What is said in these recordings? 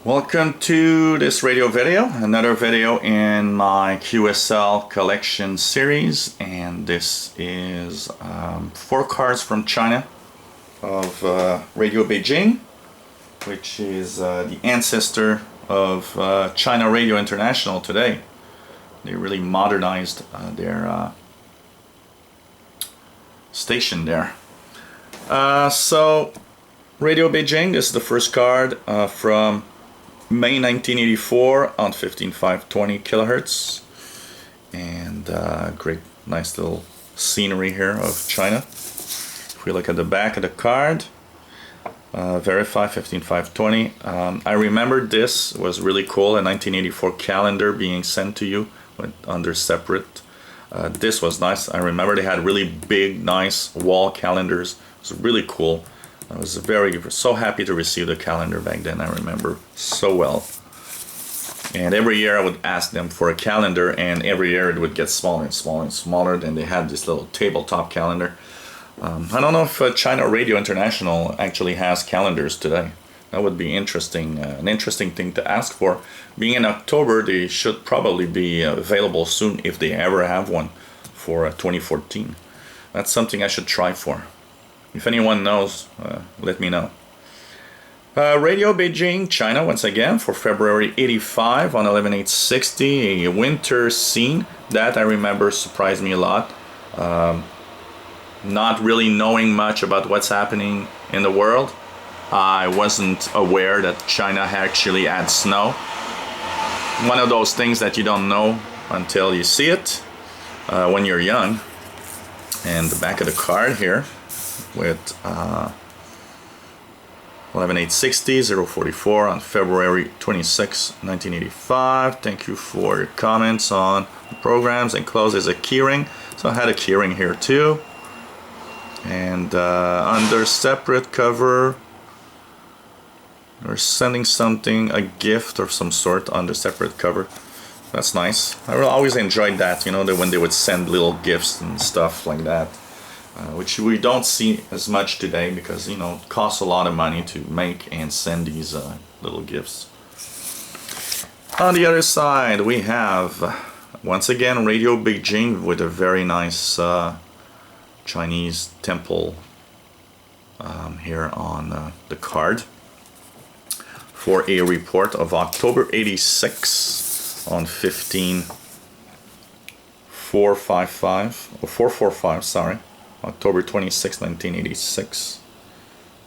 Welcome to this radio video, another video in my QSL Collection series, and this is 4 cards from China of Radio Beijing, which is the ancestor of China Radio International today. They really modernized their station there. So Radio Beijing, this is the first card from May 1984 on 15520 kilohertz, and great, nice little scenery here of China. If we look at the back of the card, verify 15520. I remember this was really cool, a 1984 calendar being sent to you under separate. This was nice. I remember they had really big, nice wall calendars. It was really cool. I was so happy to receive the calendar back then. I remember so well. And every year I would ask them for a calendar, and every year it would get smaller and smaller and smaller. Then they had this little tabletop calendar. I don't know if China Radio International actually has calendars today. That would be interesting, an interesting thing to ask for. Being in October, they should probably be available soon if they ever have one for 2014. That's something I should try for. If anyone knows, let me know. Radio Beijing, China, once again, for February 85 on 11/8/60, a winter scene. That I remember surprised me a lot. Not really knowing much about what's happening in the world, I wasn't aware that China actually had snow. One of those things that you don't know until you see it when you're young. And the back of the card here, with 11/8/60, 044 on February 26, 1985. Thank you for your comments on the programs. Enclosed is a keyring, so I had a keyring here too. And under separate cover, we're sending something, a gift of some sort under separate cover. That's nice. I always enjoyed that, you know, that when they would send little gifts and stuff like that. Which we don't see as much today because, you know, it costs a lot of money to make and send these little gifts. On the other side, we have, once again, Radio Beijing with a very nice Chinese temple here on the card for a report of October 86 on 445, sorry. October 26, 1986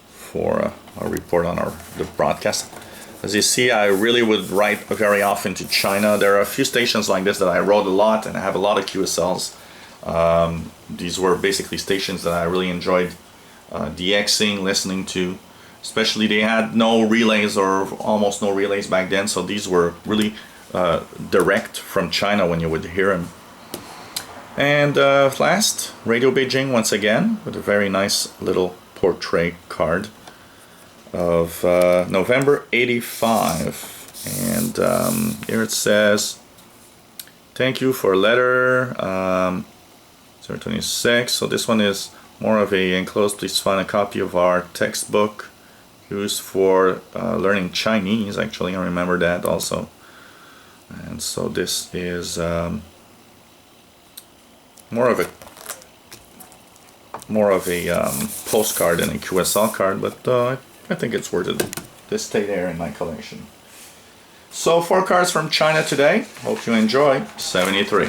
for a report on the broadcast. As you see, I really would write very often to China. There are a few stations like this that I wrote a lot, and I have a lot of QSLs. These were basically stations that I really enjoyed DXing, listening to. Especially they had no relays or almost no relays back then, so these were really direct from China when you would hear them. And last, Radio Beijing once again with a very nice little portrait card of November 85. And here it says, thank you for a letter, 026. So this one is more of a enclosed. Please find a copy of our textbook used for learning Chinese. Actually, I remember that also. And so this is more of a postcard than a QSL card, but I think it's worth it to stay there in my collection. So 4 cards from China today. Hope you enjoy. 73.